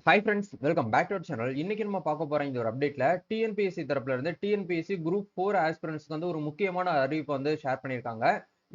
Hi friends, welcome back to our channel. இன்னைக்கு நம்ம பார்க்க போற இந்த ஒரு அப்டேட்ல டிஎன்பிஎஸ்சி தரப்புல இருந்து டிஎன்பிஎஸ்சி குரூப் 4 ஆஸ்பிரண்ட்ஸ்க்கு வந்து ஒரு முக்கியமான அறிவிப்பு வந்து ஷேர் பண்ணியிருக்காங்க.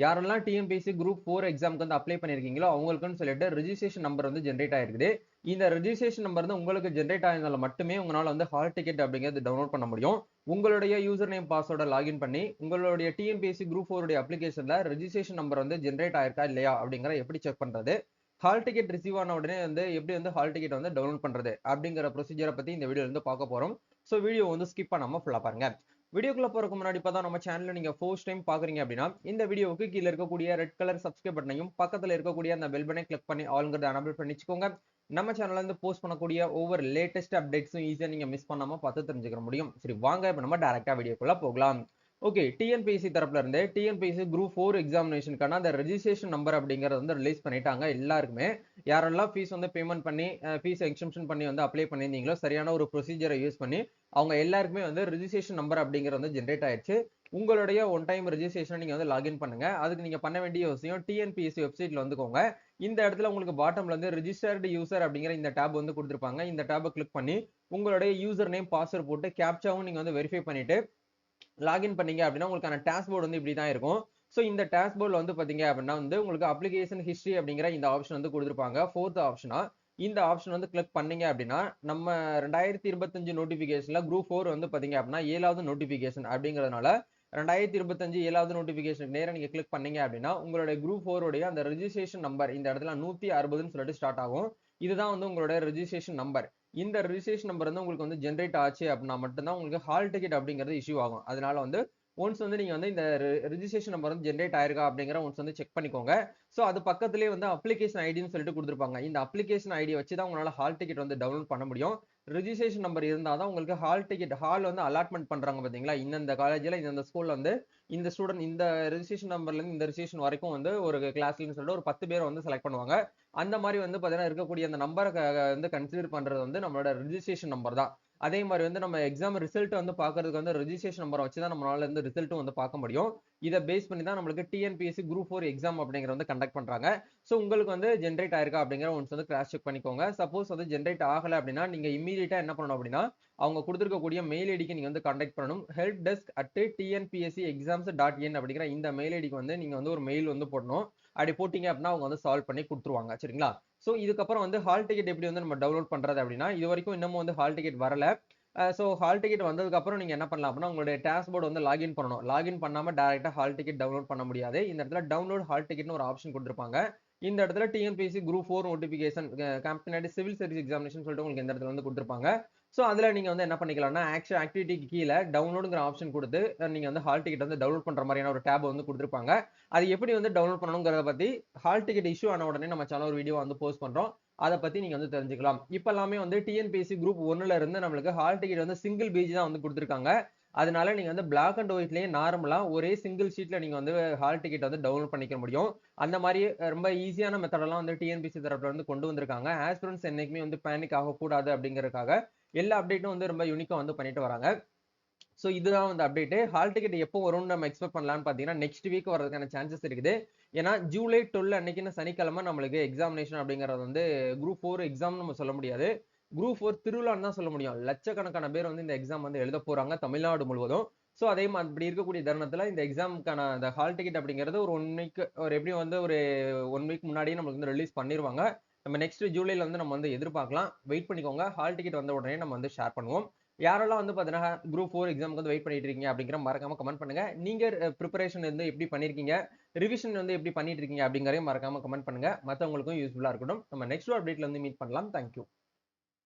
யாரெல்லாம் டிஎன்பிஎஸ்சி குரூப் 4 எக்ஸாம்க்கு வந்து அப்ளை பண்ணிருக்கீங்களோ அவங்களுக்குன்னு சொல்லிட்டு ரெஜிஸ்ட்ரேஷன் நம்பர் வந்து ஜென்ரேட் ஆயிருக்குது. இந்த ரெஜிஸ்ட்ரேஷன் நம்பர் வந்து உங்களுக்கு ஜென்ரேட் ஆயிருந்தால மட்டுமே உங்களால வந்து ஹால் டிக்கெட் அப்படிங்கிறது டவுன்லோட் பண்ண முடியும். உங்களுடைய யூசர் நேம் பாஸ்வேர்டை லாகின் பண்ணி உங்களுடைய டிஎன்பிஎஸ்சி குரூப் 4 உடைய அப்ளிகேஷன்ல ரெஜிஸ்ட்ரேஷன் நம்பர் வந்து ஜென்ரேட் ஆயிருக்கா இல்லையா அப்படிங்கிற எப்படி செக் பண்றது, ஹால் டிக்கெட் ரிசீவ் ஆன உடனே வந்து எப்படி வந்து ஹால் டிக்கெட் வந்து டவுன்லோட் பண்றது அப்படிங்கிற ப்ரொசீஜரை பத்தி இந்த வீடியோல இருந்து பார்க்க போறோம். ஸோ வீடியோ வந்து ஸ்கிப் பண்ணாம ஃபுல்லா பாருங்க. வீடியோக்குள்ள போறதுக்கு முன்னாடி இப்பதான் நம்ம சேனல்ல நீங்க ஃபர்ஸ்ட் டைம் பாக்குறீங்க அப்படின்னா இந்த வீடியோவுக்கு கீழே இருக்கக்கூடிய ரெட் கலர் சப்ஸ்கிரைப் பட்டனையும் பக்கத்துல இருக்கக்கூடிய அந்த பெல் பட்டனை கிளிக் பண்ணி ஆல்ங்கிறத எனபிள் பண்ணி வச்சுக்கோங்க. நம்ம சேனல்ல இருந்து போஸ்ட் பண்ணக்கூடிய ஒவ்வொரு லேட்டஸ்ட் அப்டேட்ஸும் ஈஸியா நீங்க மிஸ் பண்ணாம பார்த்து தெரிஞ்சுக்க முடியும். சரி வாங்க இப்ப நம்ம டைரக்டா வீடியோக்குள்ள போகலாம். ஓகே, டிஎன்பிஎஸ்சி தரப்புல இருந்து டிஎன்பிஎஸ்சி குரூப் 4 எக்ஸாமினேஷனுக்கான அந்த ரெஜிஸ்ட்ரேஷன் நம்பர் அப்படிங்கறது வந்து ரிலீஸ் பண்ணிட்டாங்க எல்லாருக்குமே. யாரெல்லாம் ஃபீஸ் வந்து பேமெண்ட் பண்ணி ஃபீஸ் எக்ஸம்ஷன் பண்ணி வந்து அப்ளை பண்ணியிருந்தீங்களோ சரியான ஒரு ப்ரொசீஜரை யூஸ் பண்ணி அவங்க எல்லாருக்குமே வந்து ரெஜிஸ்ட்ரேஷன் நம்பர் அப்படிங்கிறது வந்து ஜென்ரேட் ஆயிடுச்சு. உங்களுடைய ஒன் டைம் ரெஜிஸ்ட்ரேஷன் நீங்க வந்து லாகின் பண்ணுங்க. அதுக்கு நீங்க பண்ண வேண்டிய விஷயம் டிஎன்பிஎஸ்சி வெப்சைட்ல வந்துக்கோங்க. இந்த இடத்துல உங்களுக்கு பாட்டம்ல இருந்து ரிஜிஸ்டர்டு யூசர் அப்படிங்கிற இந்த டேப் வந்து கொடுத்துருப்பாங்க. இந்த டேபை கிளிக் பண்ணி உங்களுடைய யூசர் நேம் பாஸ்வேர்ட் போட்டு கேப்சாவும் நீங்க வந்து வெரிஃபை பண்ணிட்டு லாகின் பண்ணீங்க அப்படின்னா உங்களுக்கான டேஷ்போர்டு வந்து இப்படி தான் இருக்கும். ஸோ இந்த டேஷ்போர்டில் வந்து பார்த்தீங்க அப்படின்னா வந்து உங்களுக்கு அப்ளிகேஷன் ஹிஸ்ட்ரி அப்படிங்கிற இந்த ஆப்ஷன் வந்து கொடுத்துருப்பாங்க. ஃபோர்த் ஆப்ஷனா இந்த ஆப்ஷன் வந்து கிளிக் பண்ணீங்க அப்படின்னா நம்ம 2025 நோட்டிஃபிகேஷன்ல குரூப் 4 வந்து பார்த்தீங்க அப்படின்னா 7வது நோட்டிஃபிகேஷன் அப்படிங்கிறதுனால 2025 7வது நோட்டிஃபிகேஷன் நேரம் நீங்க கிளிக் பண்ணீங்க அப்படின்னா உங்களுடைய குரூப் 4 உடைய அந்த ரெஜிஸ்ட்ரேஷன் நம்பர் இந்த இடத்துல 160ன்னு சொல்லிட்டு ஸ்டார்ட் ஆகும். இதுதான் வந்து உங்களுடைய ரெஜிஸ்ட்ரேஷன் நம்பர். இந்த ரெஜிஸ்ட்ரேஷன் நம்பர் வந்து உங்களுக்கு வந்து ஜென்ரேட் ஆச்சு அப்படின்னா மட்டும்தான் உங்களுக்கு ஹால் டிக்கெட் அப்படிங்கிறது இஷ்யூ ஆகும். அதனால வந்து ஒன்ஸ் வந்து நீங்க வந்து இந்த ரெஜிஸ்ட்ரேஷன் நம்பர் வந்து ஜென்ரேட் ஆயிருக்கா அப்படிங்கிற ஒன்ஸ் வந்து செக் பண்ணிக்கோங்க. ஸோ அது பக்கத்துலேயே வந்து அப்ளிகேஷன் ஐடின்னு சொல்லிட்டு கொடுத்துருப்பாங்க. இந்த அப்ளிகேஷன் ஐடி வச்சு தான் உங்களால ஹால் டிக்கெட் வந்து டவுன்லோட் பண்ண முடியும். ரெஜிஸ்ட்ரேஷன் நம்பர் இருந்தால் தான் உங்களுக்கு ஹால் டிக்கெட் ஹால் வந்து அலாட்மெண்ட் பண்றாங்க பார்த்தீங்களா, இந்த காலேஜில் இந்த ஸ்கூல்ல வந்து இந்த ஸ்டூடெண்ட் இந்த ரெஜிஸ்ட்ரேஷன் நம்பர்ல இருந்து இந்த ரெஜிஸ்ட்ரேஷன் வரைக்கும் வந்து ஒரு கிளாஸ்லன்னு சொல்லிட்டு ஒரு 10 பேரை வந்து செலக்ட் பண்ணுவாங்க. அந்த மாதிரி வந்து பார்த்தீங்கன்னா இருக்கக்கூடிய அந்த நம்பரை வந்து கன்சிடர் பண்றது வந்து நம்மளோட ரெஜிஸ்ட்ரேஷன் நம்பர் தான். அதே மாதிரி வந்து நம்ம எக்ஸாம் ரிசல்ட் வந்து பாக்குறதுக்கு வந்து ரெஜிஸ்ட்ரேஷன் நம்பரை வச்சு தான் நம்மளால இருந்து ரிசல்ட்டும் வந்து பார்க்க முடியும். இதை பேஸ் பண்ணி தான் நம்மளுக்கு டிஎன்பிஎஸ்சி குரூப் 4 எக்ஸாம் அப்படிங்கிற வந்து கண்டக்ட் பண்றாங்க. ஸோ உங்களுக்கு வந்து ஜென்ரேட் ஆயிருக்கா அப்படிங்கிற ஒன்ஸ் வந்து கிராஸ் செக் பண்ணிக்கோங்க. சப்போஸ் வந்து ஜென்ரேட் ஆகல அப்படின்னா நீங்க இமீடியட்டா என்ன பண்ணணும் அப்படின்னா அவங்க கொடுத்துருக்கக்கூடிய மெயில் ஐடிக்கு நீங்க வந்து கான்டாக்ட் பண்ணணும். helpdesk@tnpscexams.in அப்படிங்கிற இந்த மெயில் ஐடிக்கு வந்து நீங்க வந்து ஒரு மெயில் வந்து போடணும். அப்படி போட்டீங்க அப்படின்னா அவங்க வந்து சால்வ் பண்ணி கொடுத்துருவாங்க. சரிங்களா? ஸோ இதுக்கப்புறம் வந்து ஹால் டிக்கெட் எப்படி வந்து நம்ம டவுன்லோட் பண்றது அப்படின்னா இது வரைக்கும் இன்னமும் வந்து ஹால் டிக்கெட் வரல. ஸோ ஹால் டிக்கெட் வந்ததுக்கு அப்புறம் நீங்க என்ன பண்ணலாம் அப்படின்னா உங்களுடைய டேஷ்போர்டு வந்து லாகின் பண்ணணும். லாகின் பண்ணாம டைரக்டா ஹால் டிக்கெட் டவுன்லோட் பண்ண முடியாது. இந்த இடத்துல டவுன்லோட் ஹால் டிக்கெட்னு ஒரு ஆப்ஷன் கொடுத்துருப்பாங்க. இந்த இடத்துல TNPSC group 4 notification company civil service examination சொல்லிட்டு உங்களுக்கு இந்த இடத்துல வந்து கொடுத்துருப்பாங்க. ஸோ அதுல நீங்க வந்து என்ன பண்ணிக்கலாம்னா ஆக்சுவல் ஆக்டிவிட்டிக்கு கீழே டவுன்லோடுங்கிற ஆப்ஷன் கொடுத்து நீங்க வந்து ஹால் டிக்கெட் வந்து டவுன்லோட் பண்ற மாதிரியான ஒரு டேப் வந்து கொடுத்துருப்பாங்க. அது எப்படி வந்து டவுன்லோட் பண்ணணுங்கிறத பத்தி ஹால் டிக்கெட் இஷ்யூ ஆன உடனே நம்ம சேனல் ஒரு வீடியோ வந்து போஸ்ட் பண்றோம். அதை பத்தி நீங்க வந்து தெரிஞ்சுக்கலாம். இப்ப எல்லாமே வந்து டிஎன்பிஎஸ்சி குரூப் 1ல இருந்து நம்மளுக்கு ஹால் டிக்கெட் வந்து சிங்கிள் பேஜ் தான் வந்து கொடுத்துருக்காங்க. அதனால நீங்க வந்து பிளாக் அண்ட் ஒயிட்லயே நார்மலா ஒரே சிங்கிள் ஷீட்ல நீங்க வந்து ஹால் டிக்கெட் வந்து டவுன்லோட் பண்ணிக்க முடியும். அந்த மாதிரி ரொம்ப ஈஸியான மெத்தடெல்லாம் வந்து டிஎன்பிஎஸ்சி தரப்புல இருந்து கொண்டு வந்திருக்காங்க. ஆஸ்பிரண்ட்ஸ் என்னைக்குமே வந்து பேனிக் ஆகக்கூடாது அப்படிங்கறதுக்காக எல்லா அப்டேட்டும் வந்து ரொம்ப யூனிக்கா வந்து பண்ணிட்டு வராங்க. ஸோ இதுதான் வந்து அப்டேட். ஹால் டிக்கெட் எப்போ வரும்னு நம்ம எக்ஸ்பெக்ட் பண்ணலாம்னு பார்த்தீங்கன்னா நெக்ஸ்ட் வீக் வரதுக்கான சான்சஸ் இருக்குது. ஏன்னா ஜூலை 12 அன்னைக்கு சனிக்கிழமை நம்மளுக்கு எக்ஸாமினேஷன் அப்படிங்கிறது வந்து குரூப் 4 எக்ஸாம் நம்ம சொல்ல முடியாது. குரூப் 4 திருவிழான்னு தான் சொல்ல முடியும். லட்சக்கணக்கான பேர் வந்து இந்த எக்ஸாம் வந்து எழுத போறாங்க தமிழ்நாடு முழுவதும். ஸோ அதே மாதிரி இப்படி இருக்கக்கூடிய தருணத்துல இந்த எக்ஸாமுக்கான அந்த ஹால் டிக்கெட் அப்படிங்கிறது ஒரு 1 வீக் ஒரு எப்படியும் வந்து ஒரு 1 வீக் முன்னாடியே நம்மளுக்கு வந்து ரிலீஸ் பண்ணிடுவாங்க. நம்ம நெக்ஸ்ட் ஜூலைல வந்து நம்ம வந்து எதிர்பார்க்கலாம். வெயிட் பண்ணிக்கோங்க. ஹால் டிக்கெட் வந்த உடனே நம்ம வந்து ஷேர் பண்ணுவோம். யாரெல்லாம் வந்து பாத்தீங்கன்னா குரூப் 4 எக்ஸாமுக்கு வந்து வெயிட் பண்ணிட்டு இருக்கீங்க அப்படிங்கிற மறக்காம கமெண்ட் பண்ணுங்க. நீங்க ப்ரிப்பரேஷன் வந்து எப்படி பண்ணிருக்கீங்க, ரிவிஷன் வந்து எப்படி பண்ணிட்டு இருக்கீங்க அப்படிங்கறதையும் மறக்காம கமெண்ட் பண்ணுங்க. மத்தவங்களுக்கும் யூஸ்ஃபுல்லா இருக்கட்டும். நம்ம நெக்ஸ்ட் அப்டேட்ல வந்து மீட் பண்ணலாம். தேங்க்யூ.